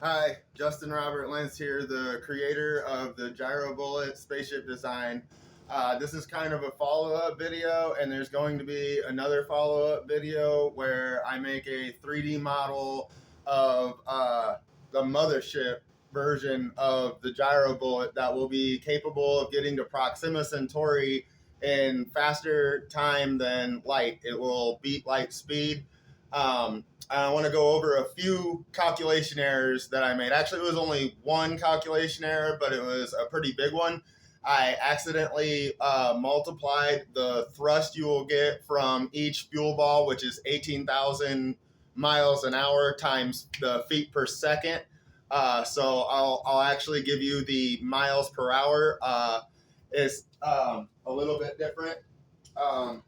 Hi, Justin Robert Lentz here, the creator of the Gyro Bullet spaceship design. This is kind of a follow-up video, and there's going to be another follow-up video where I make a 3D model of the mothership version of the Gyro Bullet that will be capable of getting to Proxima Centauri in faster time than light. It will beat light speed. I want to go over a few calculation errors that I made. Actually, it was only one calculation error, but it was a pretty big one. I accidentally multiplied the thrust you will get from each fuel ball, which is 18,000 miles an hour times the feet per second. So I'll actually give you the miles per hour. It's a little bit different. Um,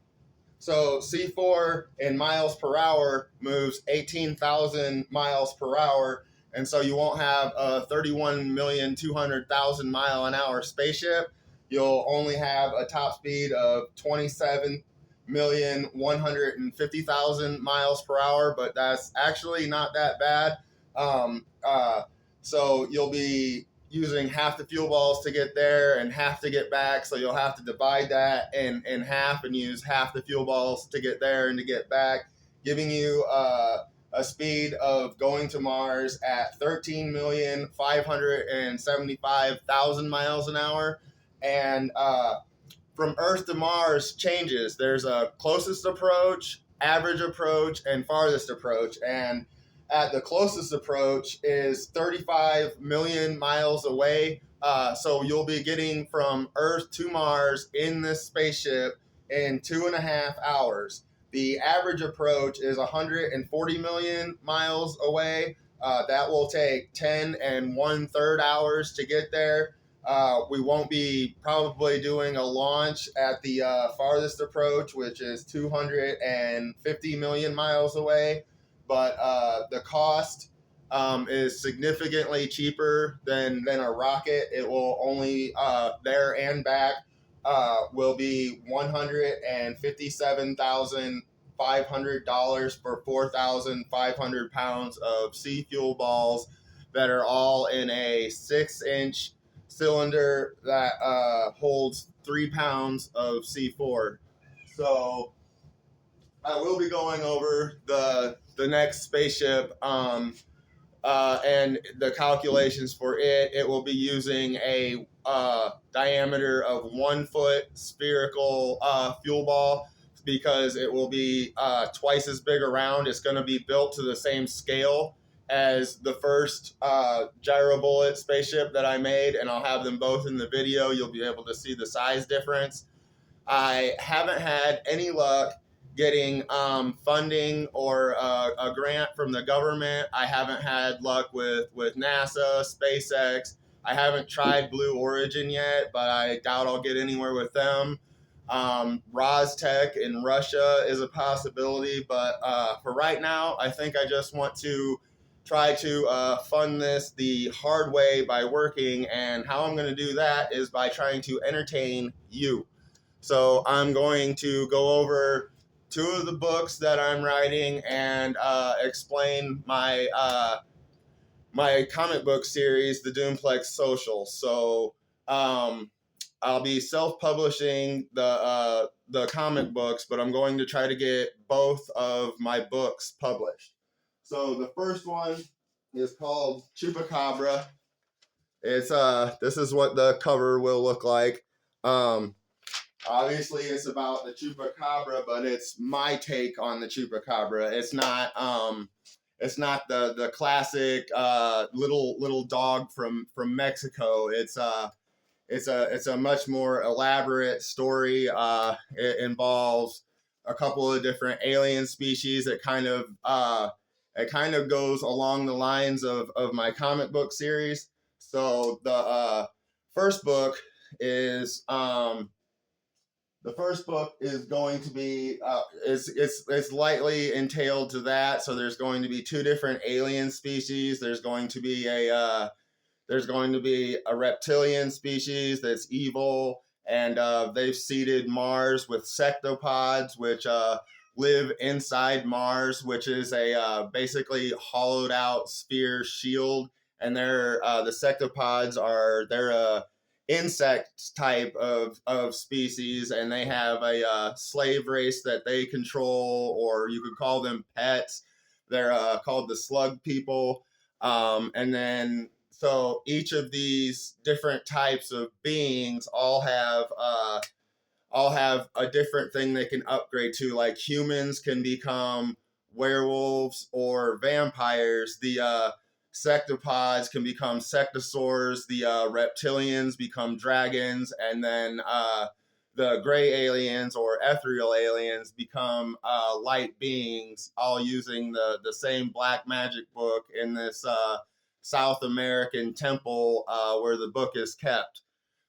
so C4 in miles per hour moves 18,000 miles per hour. And so you won't have a 31,200,000 mile an hour spaceship. You'll only have a top speed of 27,150,000 miles per hour, but that's actually not that bad. Um, uh, so you'll be using half the fuel balls to get there and half to get back. So you'll have to divide that in half and use half the fuel balls to get there and to get back, giving you a speed of going to Mars at 13,575,000 miles an hour. And from Earth to Mars changes. There's a closest approach, average approach, and farthest approach. And at the closest approach is 35 million miles away. So you'll be getting from Earth to Mars in this spaceship in 2.5 hours. The average approach is 140 million miles away. That will take 10 and 1/3 hours to get there. We won't be probably doing a launch at the farthest approach, which is 250 million miles away. But the cost is significantly cheaper than a rocket. It will only there and back will be $157,500 for 4,500 pounds of sea fuel balls that are all in a 6-inch cylinder that holds 3 pounds of C4. So I will be going over the next spaceship and the calculations for it. It will be using a diameter of 1 foot spherical fuel ball because it will be twice as big around. It's going to be built to the same scale as the first Gyro Bullet spaceship that I made, and I'll have them both in the video. You'll be able to see the size difference. I haven't had any luck getting funding or a grant from the government. I haven't had luck with NASA, SpaceX. I haven't tried Blue Origin yet, but I doubt I'll get anywhere with them. Rostec in Russia is a possibility, but for right now, I think I just want to try to fund this the hard way by working, and how I'm going to do that is by trying to entertain you. So I'm going to go over two of the books that I'm writing and explain my comic book series, the Doomplex Social. So I'll be self-publishing the comic books, but I'm going to try to get both of my books published. So the first one is called Chupacabra. It's this is what the cover will look like. Obviously, it's about the chupacabra, but it's my take on the chupacabra. It's not the classic little dog from Mexico. It's a much more elaborate story. It involves a couple of different alien species. It kind of goes along the lines of my comic book series. So first book is the first book is going to be it's lightly entailed to that. So there's going to be two different alien species. There's going to be a reptilian species that's evil, and they've seeded Mars with sectopods, which live inside Mars, which is a basically hollowed out sphere shield, and the sectopods they're a insect type of species, and they have a slave race that they control, or you could call them pets. They're called the slug people. And then so each of these different types of beings all have a different thing they can upgrade to. Like humans can become werewolves or vampires. The sectopods can become sectosaurs. The reptilians become dragons, and then the gray aliens or ethereal aliens become light beings, all using the same black magic book in this South American temple where the book is kept.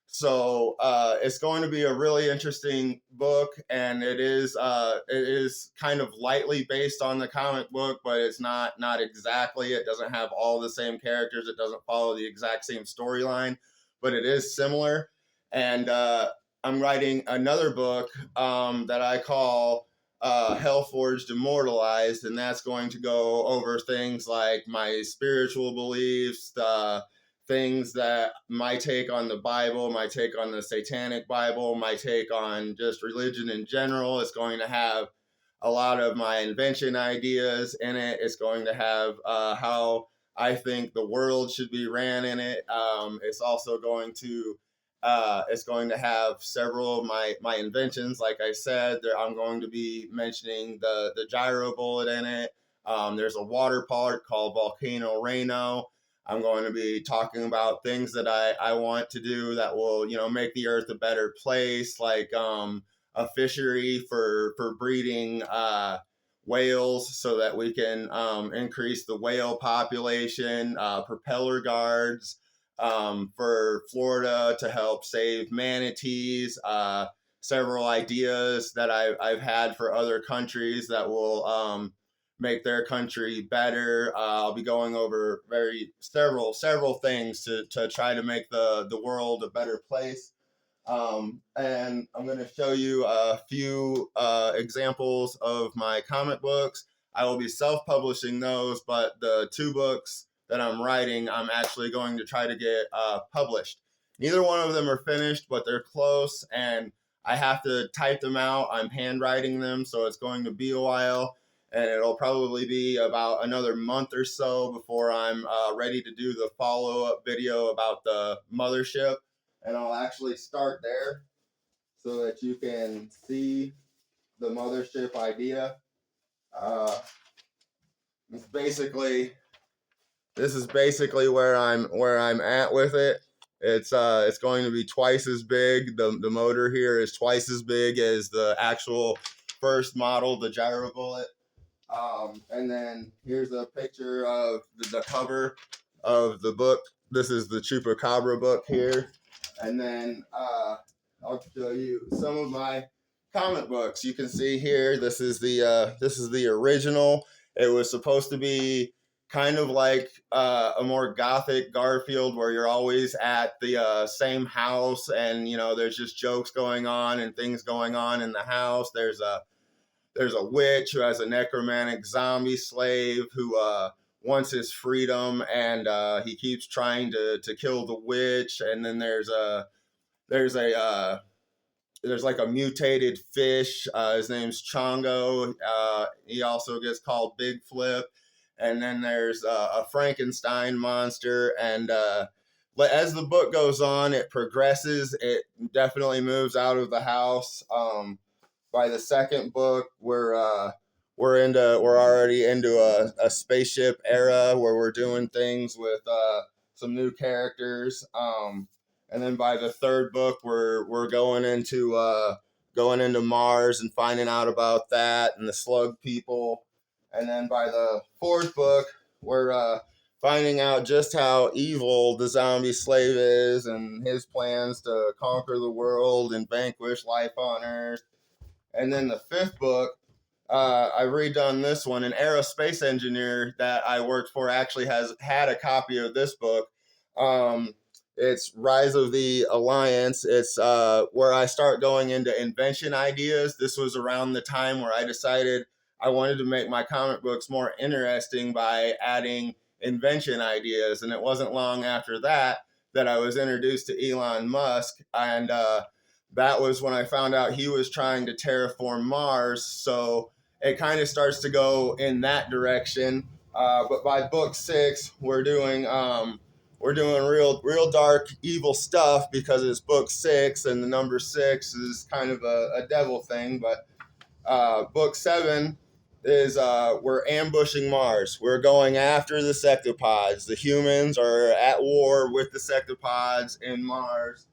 So it's going to be a really interesting book, and it is kind of lightly based on the comic book, but it's not exactly. It doesn't have all the same characters. It doesn't follow the exact same storyline, but it is similar. And I'm writing another book that I call Hellforged Immortalized, and that's going to go over things like my spiritual beliefs, things that my take on the Bible, my take on the Satanic Bible, my take on just religion in general. It's going to have a lot of my invention ideas in it. It's going to have how I think the world should be ran in it. It's also going to have several of my inventions. Like I said, I'm going to be mentioning the gyro bullet in it. There's a water part called Volcano Reno. I'm going to be talking about things that I want to do that will, make the earth a better place, like a fishery for breeding whales so that we can increase the whale population, propeller guards for Florida to help save manatees, several ideas that I've had for other countries that will make their country better. I'll be going over several things to try to make the world a better place. And I'm going to show you a few examples of my comic books. I will be self-publishing those, but the 2 books that I'm writing, I'm actually going to try to get published. Neither one of them are finished, but they're close, and I have to type them out. I'm handwriting them, so it's going to be a while. And it'll probably be about another month or so before I'm ready to do the follow-up video about the mothership. And I'll actually start there so that you can see the mothership idea. This is basically where I'm at with it. It's going to be twice as big. The motor here is twice as big as the actual first model, the gyro bullet. And then here's a picture of the cover of the book. This is the Chupacabra book here. And then I'll show you some of my comic books. You can see here, this is the original. It was supposed to be kind of like a more gothic Garfield, where you're always at the same house, and there's just jokes going on and things going on in the house. There's a witch who has a necromantic zombie slave who wants his freedom, and he keeps trying to kill the witch. And then there's like a mutated fish. His name's Chongo. He also gets called Big Flip. And then there's a Frankenstein monster. And as the book goes on, it progresses. It definitely moves out of the house. By the second book, we're already into a spaceship era where we're doing things with some new characters. And then by the third book, we're going into Mars and finding out about that and the slug people. And then by the fourth book, we're finding out just how evil the zombie slave is and his plans to conquer the world and vanquish life on Earth. And then the fifth book, I've redone this one. An aerospace engineer that I worked for actually has had a copy of this book. It's Rise of the Alliance. It's where I start going into invention ideas. This was around the time where I decided I wanted to make my comic books more interesting by adding invention ideas. And it wasn't long after that that I was introduced to Elon Musk. And that was when I found out he was trying to terraform Mars. So it kind of starts to go in that direction. But by book 6, we're doing real dark, evil stuff because it's book 6, and the number 6 is kind of a devil thing. But book 7 is we're ambushing Mars. We're going after the sectopods. The humans are at war with the sectopods in Mars.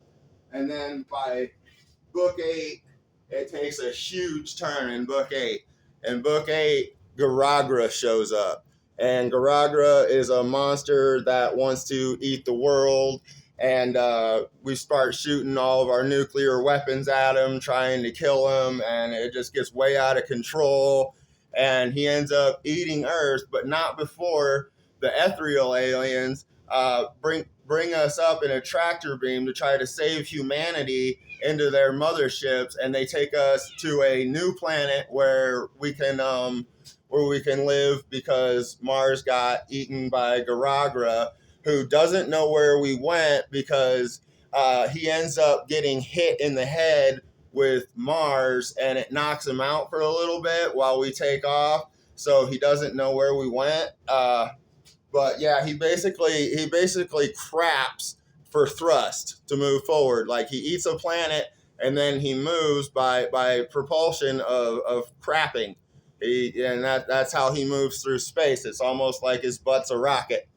And then by book 8, it takes a huge turn in book 8. In book 8, Garagra shows up. And Garagra is a monster that wants to eat the world. And we start shooting all of our nuclear weapons at him, trying to kill him. And it just gets way out of control. And he ends up eating Earth, but not before the ethereal aliens bring us up in a tractor beam to try to save humanity into their motherships, and they take us to a new planet where we can live, because Mars got eaten by Garagra, who doesn't know where we went because he ends up getting hit in the head with Mars, and it knocks him out for a little bit while we take off. So he doesn't know where we went. But yeah, he basically craps for thrust to move forward. Like, he eats a planet and then he moves by propulsion of crapping. That's how he moves through space. It's almost like his butt's a rocket.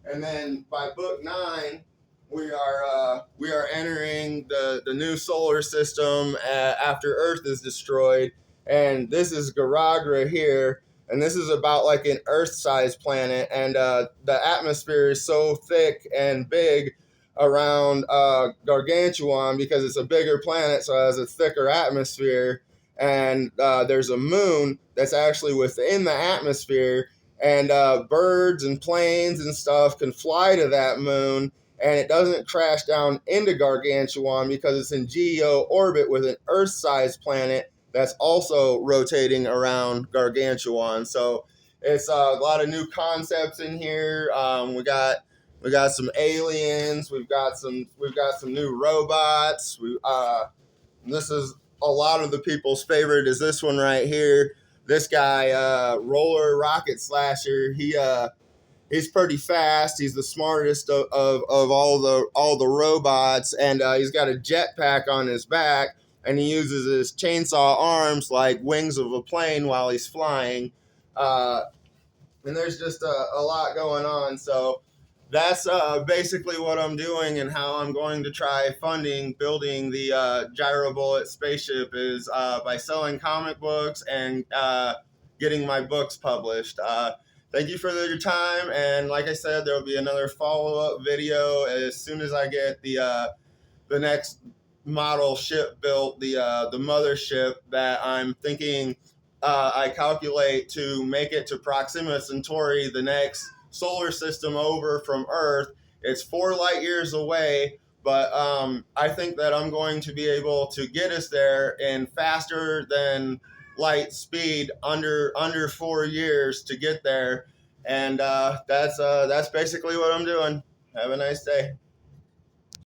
And then by book 9, we are entering the new solar system after Earth is destroyed. And this is Garagra here. And this is about like an Earth-sized planet, and the atmosphere is so thick and big around Gargantuan because it's a bigger planet, so it has a thicker atmosphere. And there's a moon that's actually within the atmosphere, and birds and planes and stuff can fly to that moon, and it doesn't crash down into Gargantuan because it's in geo orbit with an Earth-sized planet that's also rotating around Gargantuan. So it's a lot of new concepts in here. We got some aliens. We've got some new robots. This is a lot of the people's favorite. Is this one right here? This guy, Roller Rocket Slasher. He's pretty fast. He's the smartest of all the robots, and he's got a jetpack on his back. And he uses his chainsaw arms like wings of a plane while he's flying. And there's just a lot going on. So that's basically what I'm doing, and how I'm going to try funding building the Gyro Bullet spaceship is by selling comic books and getting my books published. Thank you for your time. And like I said, there will be another follow-up video as soon as I get the next model ship built, the mothership that I'm thinking I calculate to make it to Proxima Centauri, the next solar system over from Earth. It's 4 light years away, but I think that I'm going to be able to get us there in faster than light speed, under 4 years to get there. And that's basically what I'm doing. Have a nice day.